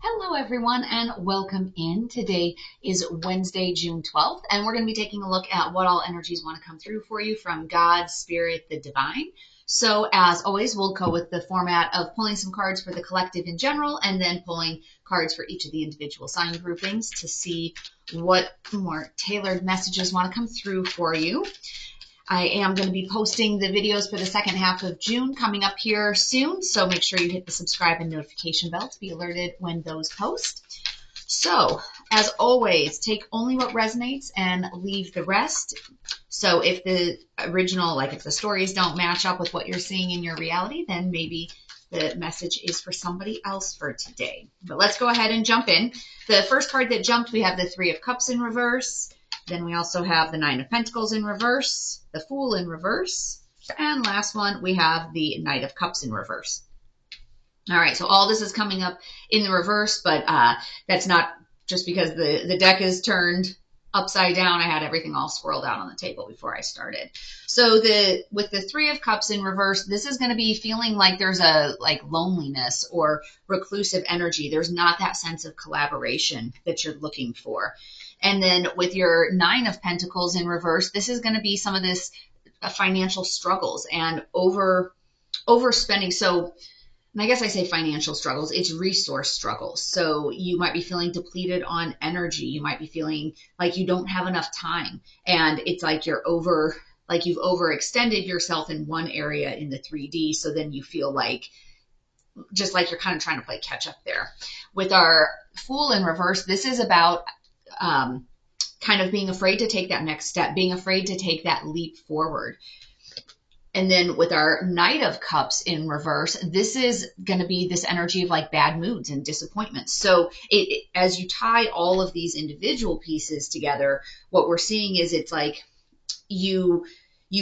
Hello, everyone, and welcome in. Today is Wednesday, June 12th, and we're going to be taking a look at what all energies want to come through for you from God, Spirit, the Divine. So, as always, we'll go with the format of pulling some cards for the collective in general, and then pulling cards for each of the individual sign groupings to see what more tailored messages want to come through for you. I am going to be posting the videos for the second half of June coming up here soon, so make sure you hit the subscribe and notification bell to be alerted when those post. So, as always, take only what resonates and leave the rest. So if the original, like if the stories don't match up with what you're seeing in your reality, then maybe the message is for somebody else for today. But let's go ahead and jump in. The first card that jumped, we have the Three of Cups in reverse. Then we also have the Nine of Pentacles in reverse, the Fool in reverse, and last one, we have the Knight of Cups in reverse. All right, so all this is coming up in the reverse, but that's not just because the deck is turned upside down. I had everything all swirled out on the table before I started. So with the Three of Cups in reverse, this is going to be feeling like there's a loneliness or reclusive energy. There's not that sense of collaboration that you're looking for. And then with your Nine of Pentacles in reverse, this is going to be some of this financial struggles and overspending. So, and I guess I say financial struggles, it's resource struggles. So you might be feeling depleted on energy. You might be feeling like you don't have enough time. And it's like you've overextended yourself in one area in the 3D. So then you feel like, just like you're kind of trying to play catch up there. With our Fool in reverse, this is about kind of being afraid to take that next step, being afraid to take that leap forward. And then with our Knight of Cups in reverse, this is going to be this energy of like bad moods and disappointments. So as you tie all of these individual pieces together, what we're seeing is it's like you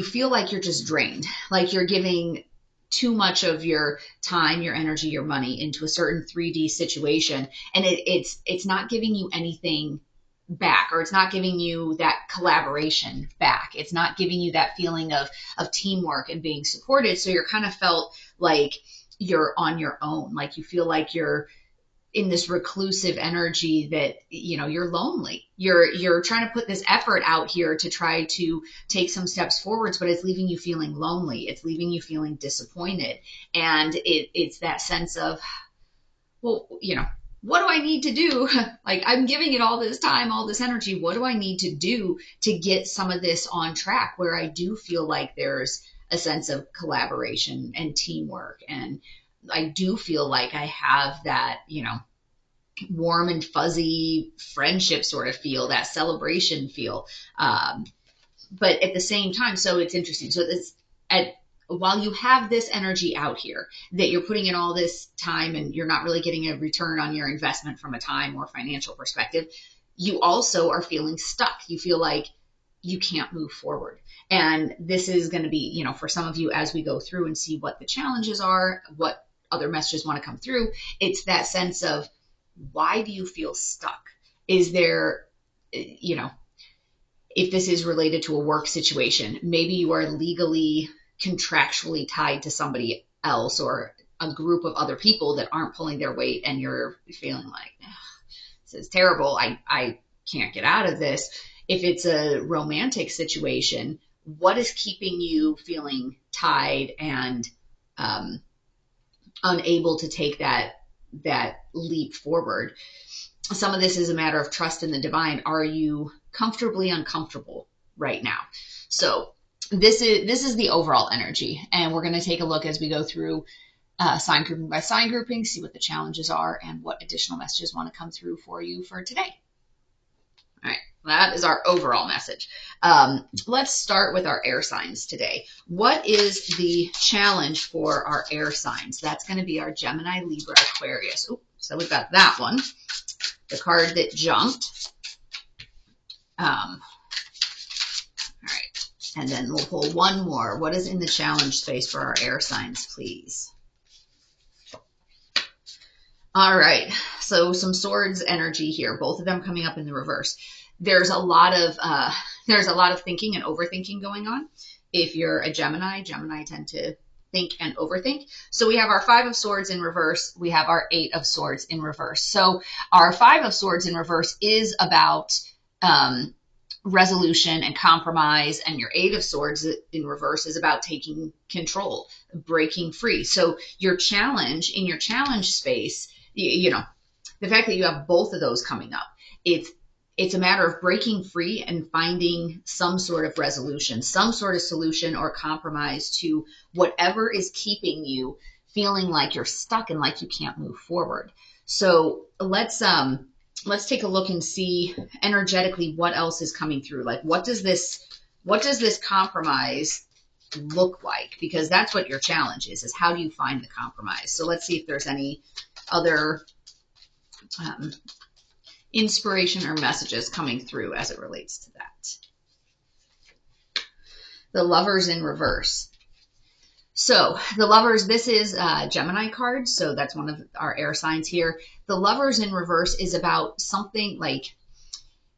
feel like you're just drained, like you're giving too much of your time, your energy, your money into a certain 3D situation. And it's not giving you anything back, or it's not giving you that collaboration back. It's not giving you that feeling of teamwork and being supported. So you're kind of felt like you're on your own, like you feel like you're in this reclusive energy that, you know, you're lonely. You're trying to put this effort out here to try to take some steps forwards, but it's leaving you feeling lonely. It's leaving you feeling disappointed. And it's that sense of, well, you know, what do I need to do? Like, I'm giving it all this time, all this energy. What do I need to do to get some of this on track where I do feel like there's a sense of collaboration and teamwork? And I do feel like I have that, you know, warm and fuzzy friendship sort of feel, that celebration feel. But at the same time, so it's interesting. So while you have this energy out here that you're putting in all this time and you're not really getting a return on your investment from a time or financial perspective, you also are feeling stuck. You feel like you can't move forward. And this is going to be, you know, for some of you, as we go through and see what the challenges are, what other messages want to come through, it's that sense of, why do you feel stuck? Is there, you know, if this is related to a work situation, maybe you are legally, contractually tied to somebody else or a group of other people that aren't pulling their weight, and you're feeling like, this is terrible. I can't get out of this. If it's a romantic situation, what is keeping you feeling tied and unable to take that leap forward? Some of this is a matter of trust in the divine. Are you comfortably uncomfortable right now? So this is the overall energy, and we're going to take a look as we go through sign grouping by sign grouping, see what the challenges are and what additional messages want to come through for you for today. All right, that is our overall message. Let's start with our air signs today. What is the challenge for our air signs? That's going to be our Gemini, Libra, Aquarius. Ooh, so we've got that one, the card that jumped. All right, and then we'll pull one more. What is in the challenge space for our air signs, please? All right, so some swords energy here, both of them coming up in the reverse. There's a lot of thinking and overthinking going on. If you're a Gemini tend to think and overthink. So we have our Five of Swords in reverse. We have our Eight of Swords in reverse. So our Five of Swords in reverse is about resolution and compromise, and your Eight of Swords in reverse is about taking control, breaking free. So your challenge in your challenge space, you know, the fact that you have both of those coming up, it's a matter of breaking free and finding some sort of resolution, some sort of solution or compromise to whatever is keeping you feeling like you're stuck and like you can't move forward. So let's take a look and see energetically what else is coming through. Like, what does this compromise look like? Because that's what your challenge is how do you find the compromise? So let's see if there's any other inspiration or messages coming through as it relates to that. The Lovers in reverse. So the Lovers, this is a Gemini card, so that's one of our air signs here. The Lovers in reverse is about something like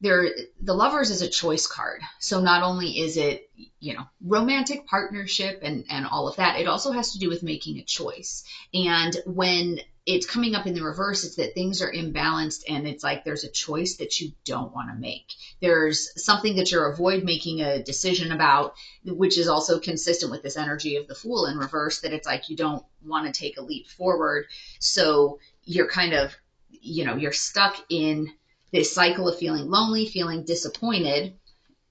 the Lovers is a choice card. So not only is it, you know, romantic partnership and all of that, it also has to do with making a choice. And when it's coming up in the reverse, it's that things are imbalanced and it's like there's a choice that you don't want to make. There's something that you're avoid making a decision about, which is also consistent with this energy of the Fool in reverse, that it's like you don't want to take a leap forward. So you're kind of, you know, you're stuck in this cycle of feeling lonely, feeling disappointed,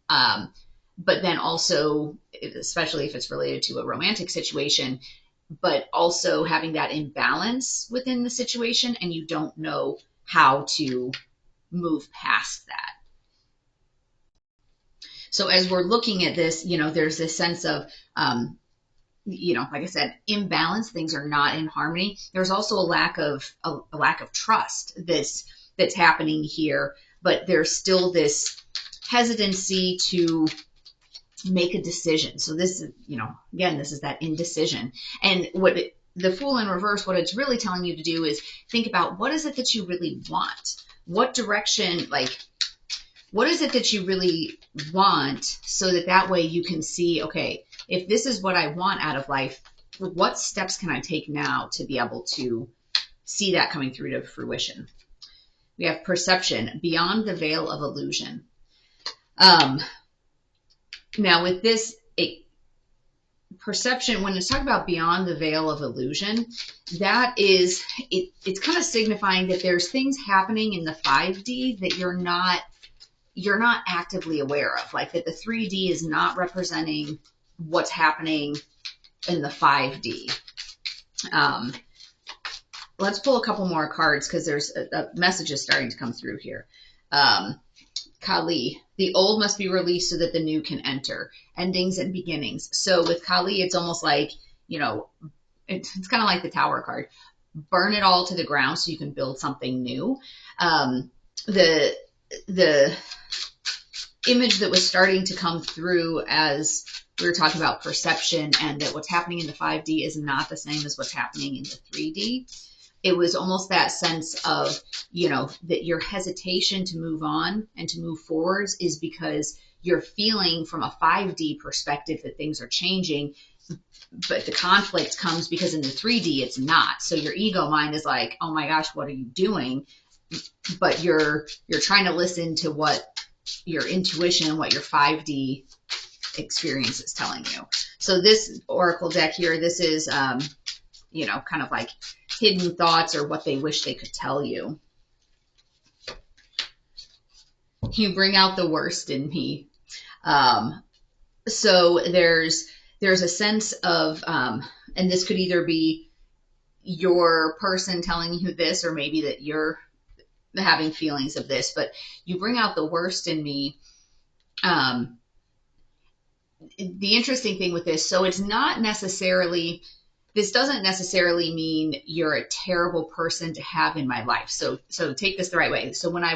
but then also, especially if it's related to a romantic situation, but also having that imbalance within the situation and you don't know how to move past that. So as we're looking at this, you know, there's this sense of, you know, like I said, imbalance, things are not in harmony. There's also a lack of trust that's happening here, but there's still this hesitancy to make a decision. So this is, you know, again, this is that indecision. And the Fool in reverse, what it's really telling you to do is think about what is it that you really want? What direction, like, what is it that you really want, so that way you can see, okay, if this is what I want out of life, what steps can I take now to be able to see that coming through to fruition? We have Perception, beyond the veil of illusion. Now with this, perception, when it's talking about beyond the veil of illusion, that is, it's kind of signifying that there's things happening in the 5D that you're not actively aware of, like that the 3D is not representing what's happening in the 5D. Let's pull a couple more cards because there's a message is starting to come through here. Kali, the old must be released so that the new can enter. Endings and beginnings. So with Kali, it's almost like, you know, it's kind of like the Tower card. Burn it all to the ground so you can build something new. The image that was starting to come through as we were talking about perception, and that what's happening in the 5D is not the same as what's happening in the 3D. It was almost that sense of, you know, that your hesitation to move on and to move forwards is because you're feeling from a 5D perspective that things are changing, but the conflict comes because in the 3D it's not. So your ego mind is like, oh my gosh, what are you doing? But you're trying to listen to what your intuition and what your 5D experience is telling you. So this oracle deck here, this is, you know, kind of like hidden thoughts or what they wish they could tell you. You bring out the worst in me. So there's a sense of, and this could either be your person telling you this, or maybe that you're having feelings of this, but you bring out the worst in me. The interesting thing with this, so it's not necessarily, this doesn't necessarily mean you're a terrible person to have in my life. So take this the right way. So when I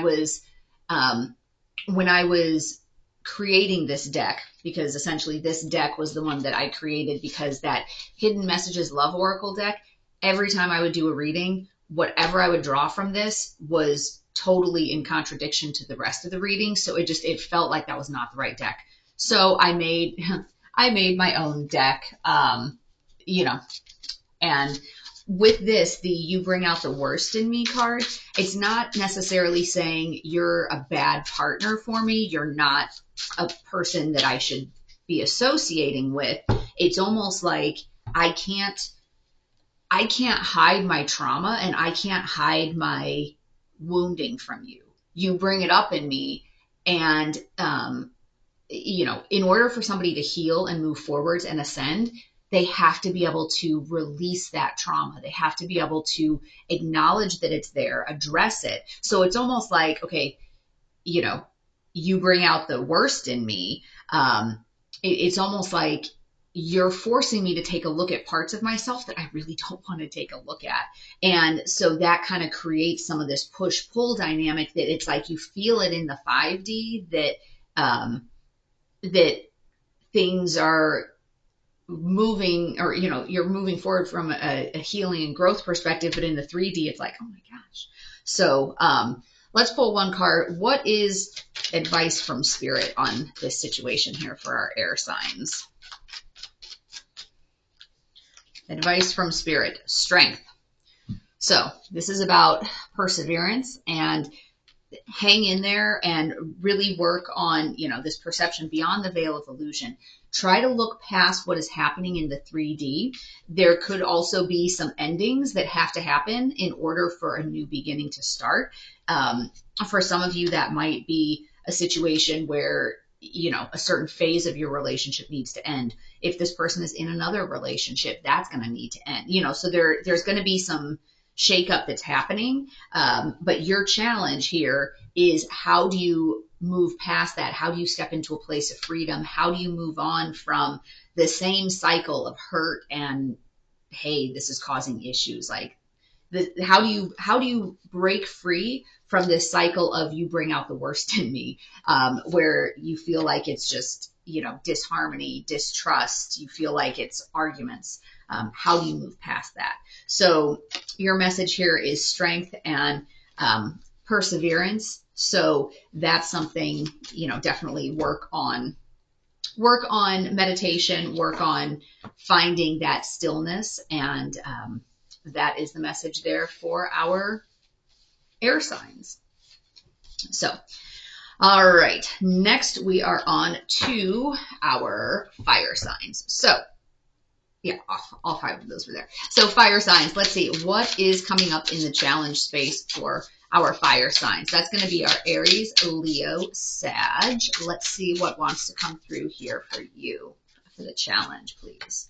was creating this deck, because essentially this deck was the one that I created because that Hidden Messages Love Oracle deck, every time I would do a reading, whatever I would draw from this was totally in contradiction to the rest of the reading. So it felt like that was not the right deck. So I made my own deck, you know, and with this, the you bring out the worst in me card, it's not necessarily saying you're a bad partner for me. You're not a person that I should be associating with. It's almost like I can't hide my trauma and I can't hide my wounding from you. You bring it up in me, and you know, in order for somebody to heal and move forwards and ascend, they have to be able to release that trauma. They have to be able to acknowledge that it's there, address it. So it's almost like, okay, you know, you bring out the worst in me. It's almost like you're forcing me to take a look at parts of myself that I really don't want to take a look at. And so that kind of creates some of this push-pull dynamic that it's like you feel it in the 5D that that things are moving, or, you know, you're moving forward from a healing and growth perspective, but in the 3D, it's like, oh my gosh. So let's pull one card. What is advice from Spirit on this situation here for our air signs? Advice from Spirit, strength. So this is about perseverance, and hang in there and really work on, you know, this perception beyond the veil of illusion. Try to look past what is happening in the 3D. There could also be some endings that have to happen in order for a new beginning to start. For some of you, that might be a situation where, you know, a certain phase of your relationship needs to end. If this person is in another relationship, that's going to need to end. You know, so there's going to be some shakeup that's happening. But your challenge here is, how do you move past that? How do you step into a place of freedom? How do you move on from the same cycle of hurt and, hey, this is causing issues? Like, how do you break free from this cycle of you bring out the worst in me, where you feel like it's just, you know, disharmony, distrust, you feel like it's arguments. How do you move past that? So your message here is strength and perseverance. So that's something, you know, definitely work on meditation, work on finding that stillness. And that is the message there for our air signs. So, all right, next we are on to our fire signs. So yeah, all 5 of those were there. So fire signs, let's see, what is coming up in the challenge space for our fire signs? That's going to be our Aries, Leo, Sag. Let's see what wants to come through here for you for the challenge, please.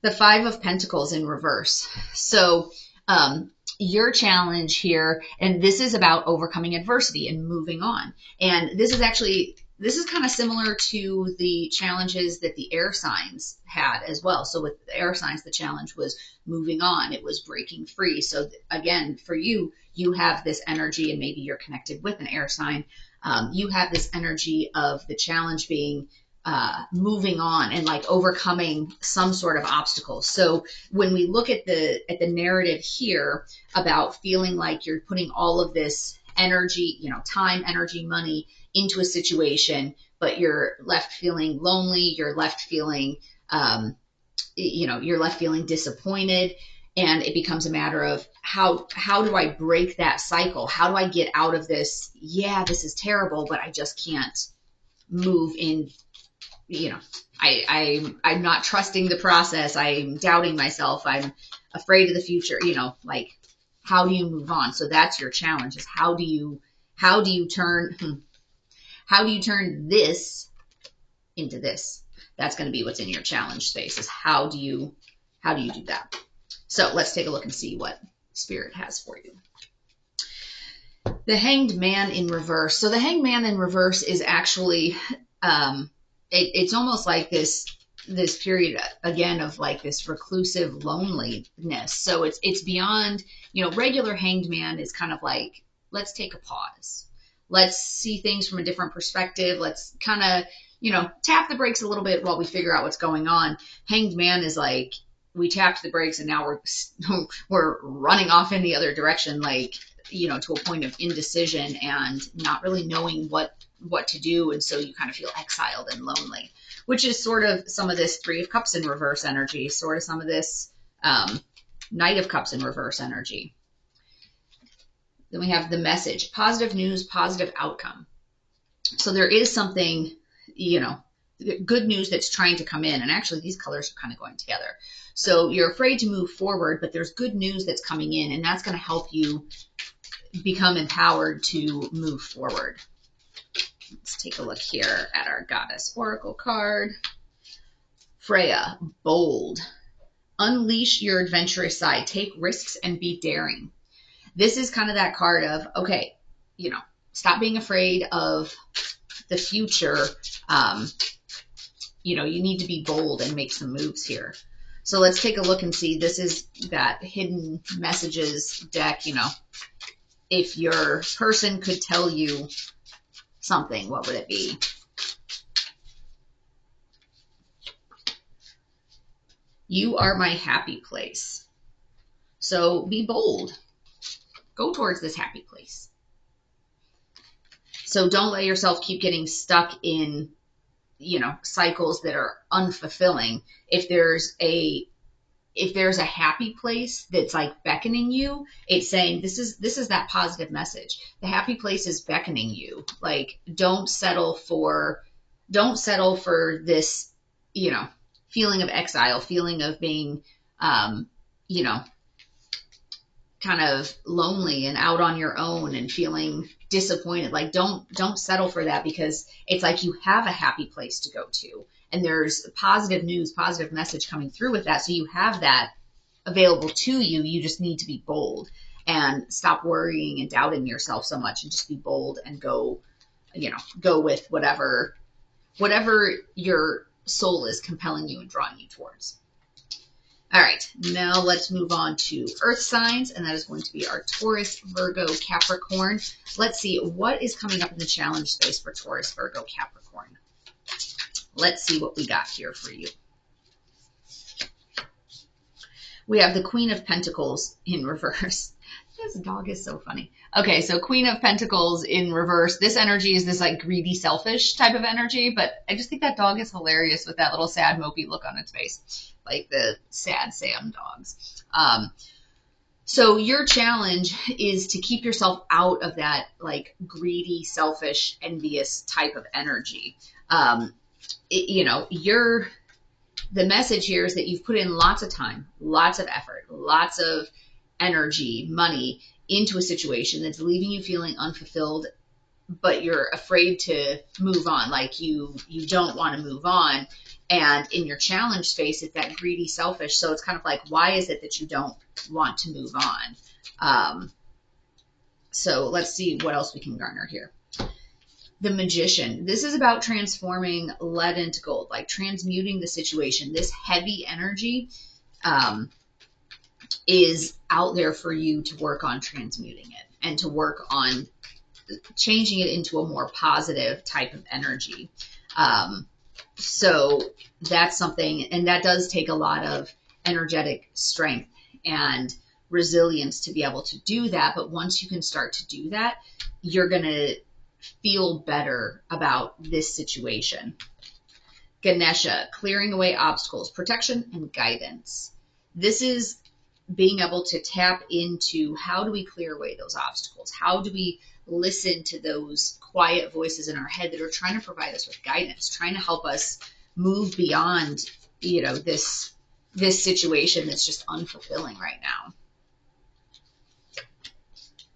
The 5 of Pentacles in reverse. So your challenge here, and this is about overcoming adversity and moving on. And this is kind of similar to the challenges that the air signs had as well. So with the air signs, the challenge was moving on. It was breaking free. So again, for you, you have this energy, and maybe you're connected with an air sign. You have this energy of the challenge being moving on and like overcoming some sort of obstacle. So when we look at the narrative here about feeling like you're putting all of this energy, you know, time, energy, money into a situation, but you're left feeling lonely, you're left feeling, you're left feeling disappointed. And it becomes a matter of how do I break that cycle? How do I get out of this? Yeah, this is terrible, but I just can't move in. You know, I'm not trusting the process. I'm doubting myself. I'm afraid of the future. You know, like, how do you move on? So that's your challenge, is how do you turn this into this? That's going to be what's in your challenge space, is how do you do that? So let's take a look and see what Spirit has for you. The Hanged Man in reverse. So the Hanged Man in reverse is actually, it's almost like this period again of like this reclusive loneliness. So it's beyond, you know, regular Hanged Man is kind of like, let's take a pause. Let's see things from a different perspective. Let's kind of, you know, tap the brakes a little bit while we figure out what's going on. Hanged Man is like, we tapped the brakes and now we're running off in the other direction, like, you know, to a point of indecision and not really knowing what to do. And so you kind of feel exiled and lonely. which is sort of some of this Three of Cups in reverse energy, sort of some of this Knight of Cups in reverse energy. Then we have the message, positive news, positive outcome. So there is something, good news that's trying to come in. And actually these colors are kind of going together. So you're afraid to move forward, but there's good news that's coming in, and that's going to help you become empowered to move forward. Let's take a look here at our Goddess Oracle card. Freya, bold. Unleash your adventurous side. Take risks and be daring. This is kind of that card of, okay, stop being afraid of the future. You need to be bold and make some moves here. So let's take a look and see. This is that hidden messages deck. If your person could tell you something, what would it be? You are my happy place. So be bold. Go towards this happy place. So don't let yourself keep getting stuck in, cycles that are unfulfilling. If there's a happy place that's like beckoning you, it's saying this is that positive message. The happy place is beckoning you. Like, don't settle for this, feeling of exile, feeling of being, kind of lonely and out on your own and feeling disappointed. Like, don't settle for that, because it's like you have a happy place to go to, and there's positive news, positive message coming through with that. So you have that available to you. You just need to be bold and stop worrying and doubting yourself so much, and just be bold and go with whatever your soul is compelling you and drawing you towards. All right, now let's move on to earth signs, and that is going to be our Taurus, Virgo, Capricorn. Let's see what is coming up in the challenge space for Taurus, Virgo, Capricorn. Let's see what we got here for you. We have the Queen of Pentacles in reverse. This dog is so funny. Okay, so Queen of Pentacles in reverse. This energy is this like greedy, selfish type of energy, but I just think that dog is hilarious with that little sad, mopey look on its face, like the sad Sam dogs. So your challenge is to keep yourself out of that like greedy, selfish, envious type of energy. The message here is that you've put in lots of time, lots of effort, lots of energy, money into a situation that's leaving you feeling unfulfilled, but you're afraid to move on. Like you don't want to move on. And in your challenge space, it's that greedy, selfish. So it's kind of like, why is it that you don't want to move on? So let's see what else we can garner here. The Magician. This is about transforming lead into gold, like transmuting the situation. This heavy energy is out there for you to work on transmuting it and to work on changing it into a more positive type of energy. So that's something, and that does take a lot of energetic strength and resilience to be able to do that. But once you can start to do that, you're going to feel better about this situation. Ganesha, clearing away obstacles, protection and guidance. This is being able to tap into, how do we clear away those obstacles? How do we listen to those quiet voices in our head that are trying to provide us with guidance, trying to help us move beyond, this situation that's just unfulfilling right now.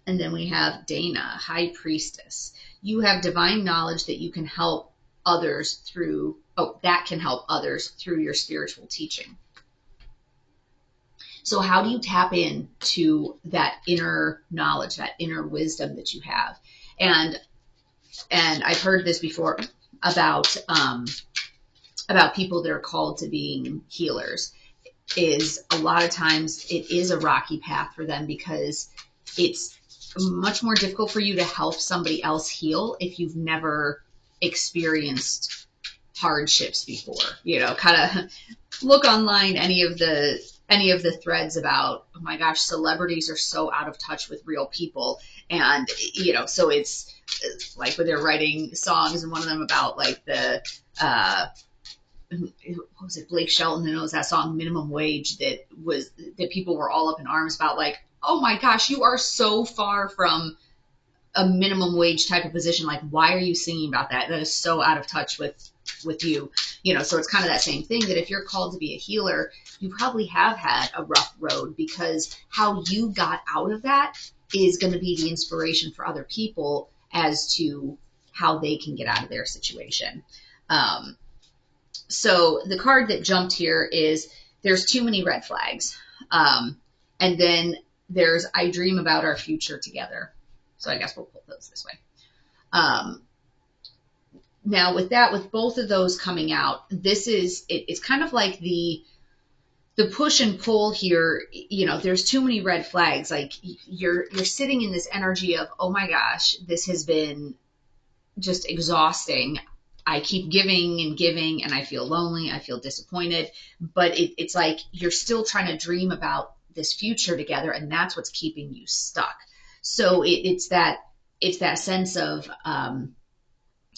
And then we have Dana, High Priestess. You have divine knowledge that you can help others through, that can help others through your spiritual teaching. So how do you tap into that inner knowledge, that inner wisdom that you have? And I've heard this before about people that are called to being healers, is a lot of times it is a rocky path for them, because it's much more difficult for you to help somebody else heal if you've never experienced hardships before. Kind of look online, any of the threads about, oh my gosh, celebrities are so out of touch with real people. And, so it's like when they're writing songs, and one of them about like the what was it, Blake Shelton, who knows that song Minimum Wage, that people were all up in arms about, like, oh my gosh, you are so far from a minimum wage type of position. Like, why are you singing about that? That is so out of touch with you. So it's kind of that same thing, that if you're called to be a healer, you probably have had a rough road, because how you got out of that is going to be the inspiration for other people as to how they can get out of their situation. So the card that jumped here is there's too many red flags. And then there's I dream about our future together. So I guess we'll pull those this way. Now with both of those coming out, it's kind of like the push and pull here. There's too many red flags. Like, you're sitting in this energy of, oh my gosh, this has been just exhausting. I keep giving and giving, and I feel lonely. I feel disappointed. But it's like you're still trying to dream about this future together, and that's what's keeping you stuck. So it's that sense of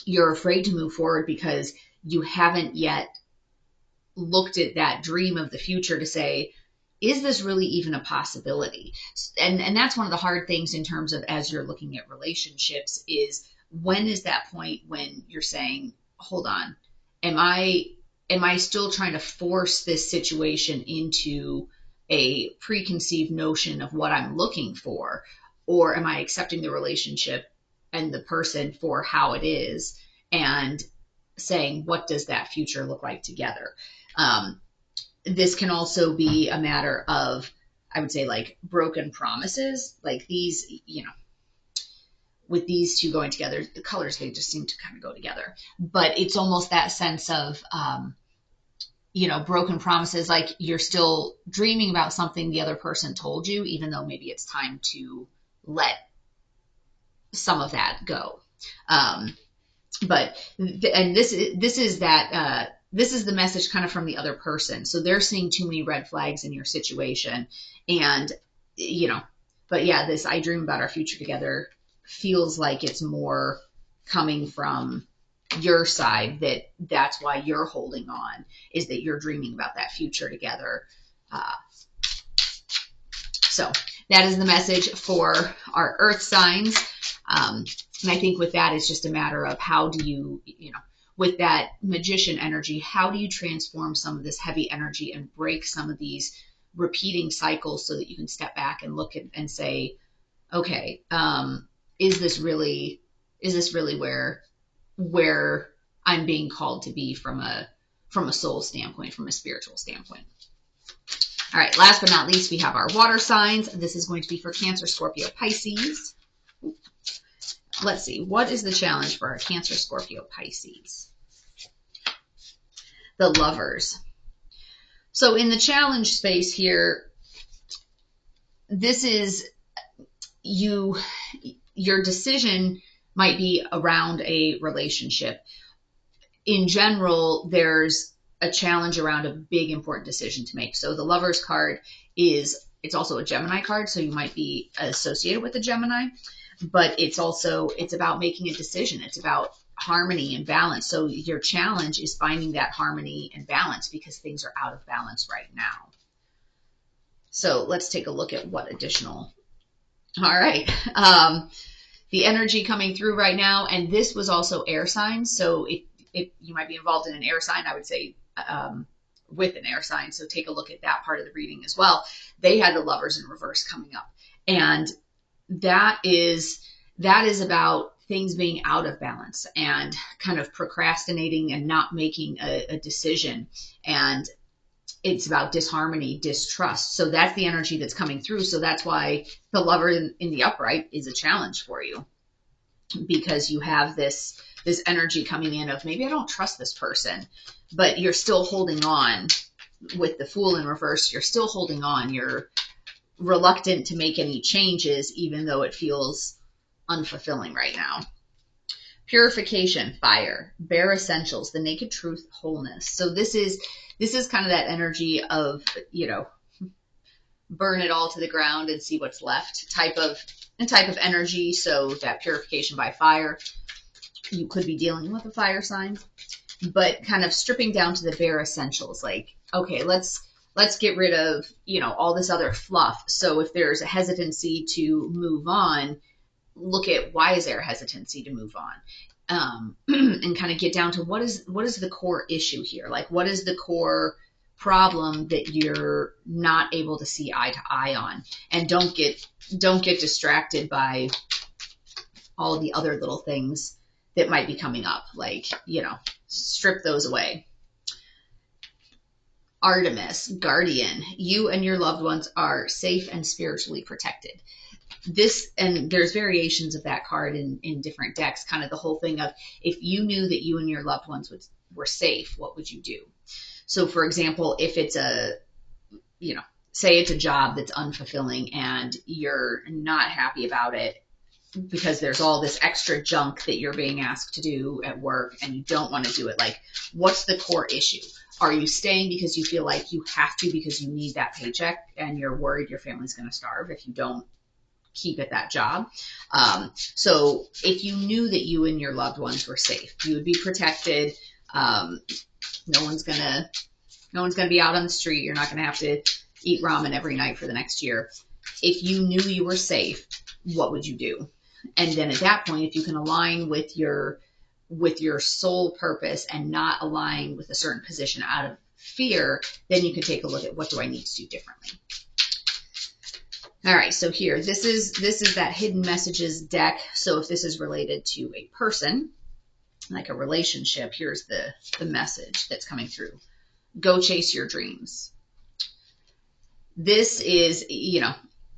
you're afraid to move forward because you haven't yet looked at that dream of the future to say, is this really even a possibility? And that's one of the hard things in terms of, as you're looking at relationships, is when is that point when you're saying, hold on, am I still trying to force this situation into a preconceived notion of what I'm looking for? Or am I accepting the relationship and the person for how it is, and saying, what does that future look like together? This can also be a matter of, I would say, like, broken promises. Like, these, with these two going together, the colors, they just seem to kind of go together. But it's almost that sense of, broken promises. Like, you're still dreaming about something the other person told you, even though maybe it's time to let some of that go. This is the message kind of from the other person. So they're seeing too many red flags in your situation. And, but yeah, this I dream about our future together feels like it's more coming from your side, that's why you're holding on, is that you're dreaming about that future together. So that is the message for our earth signs. And I think with that, it's just a matter of how do you, with that magician energy, how do you transform some of this heavy energy and break some of these repeating cycles so that you can step back and look at and say, okay, is this really where I'm being called to be from a soul standpoint, from a spiritual standpoint? All right, last but not least, we have our water signs. This is going to be for Cancer, Scorpio, Pisces. Let's see, what is the challenge for our Cancer, Scorpio, Pisces? The Lovers. So in the challenge space here, this is your decision might be around a relationship. In general, there's a challenge around a big important decision to make. So the Lovers card it's also a Gemini card, so you might be associated with a Gemini, but it's about making a decision. It's about harmony and balance. So your challenge is finding that harmony and balance, because things are out of balance right now. So let's take a look at what additional. All right. The energy coming through right now, and this was also air signs. So if you might be involved in an air sign, I would say with an air sign. So take a look at that part of the reading as well. They had the Lovers in reverse coming up. And that is about things being out of balance and kind of procrastinating and not making a decision. And it's about disharmony, distrust. So that's the energy that's coming through. So that's why the Lover in the upright is a challenge for you, because you have this energy coming in of, maybe I don't trust this person, but you're still holding on. With the Fool in reverse, you're still holding on. You're reluctant to make any changes, even though it feels unfulfilling right now. Purification, fire, bare essentials, the naked truth, wholeness. So this is kind of that energy of, burn it all to the ground and see what's left type of energy. So that purification by fire, you could be dealing with a fire sign. but kind of stripping down to the bare essentials. Like, okay, let's get rid of, all this other fluff. So if there's a hesitancy to move on, look at why is there a hesitancy to move on, and kind of get down to what is the core issue here? Like, what is the core problem that you're not able to see eye to eye on? And don't get distracted by all the other little things that might be coming up. Like, strip those away. Artemis, guardian, you and your loved ones are safe and spiritually protected. This, and there's variations of that card in different decks, kind of the whole thing of, if you knew that you and your loved ones were safe, what would you do? So for example, if it's say it's a job that's unfulfilling and you're not happy about it because there's all this extra junk that you're being asked to do at work and you don't want to do it. Like, what's the core issue? Are you staying because you feel like you have to because you need that paycheck and you're worried your family's going to starve if you don't keep at that job? So if you knew that you and your loved ones were safe, you would be protected. No one's gonna be out on the street. You're not gonna have to eat ramen every night for the next year. If you knew you were safe, what would you do? And then at that point, if you can align with your soul purpose and not align with a certain position out of fear, then you can take a look at, what do I need to do differently? All right, so here, this is that hidden messages deck. So if this is related to a person, like a relationship, here's the message that's coming through. Go chase your dreams. This is,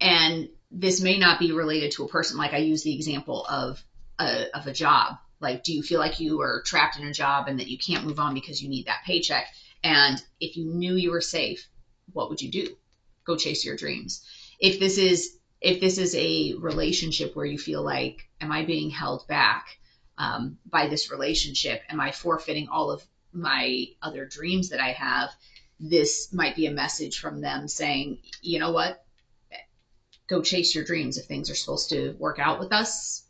and this may not be related to a person. Like, I use the example of a job. Like, do you feel like you are trapped in a job and that you can't move on because you need that paycheck? And if you knew you were safe, what would you do? Go chase your dreams. If this is a relationship where you feel like, am I being held back by this relationship? Am I forfeiting all of my other dreams that I have? This might be a message from them saying, you know what? Go chase your dreams. If things are supposed to work out with us,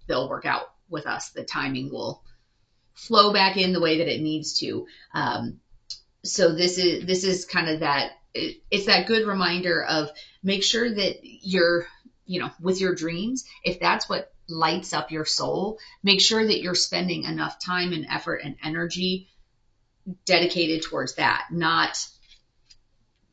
they'll work out with us. The timing will flow back in the way that it needs to. So this is kind of that. It's that good reminder of, make sure that you're, with your dreams, if that's what lights up your soul, make sure that you're spending enough time and effort and energy dedicated towards that, not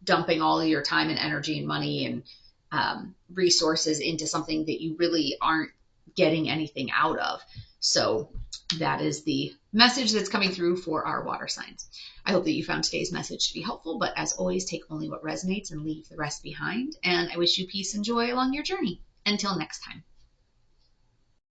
dumping all of your time and energy and money and resources into something that you really aren't getting anything out of. So that is the message that's coming through for our water signs. I hope that you found today's message to be helpful, but as always, take only what resonates and leave the rest behind. And I wish you peace and joy along your journey. Until next time.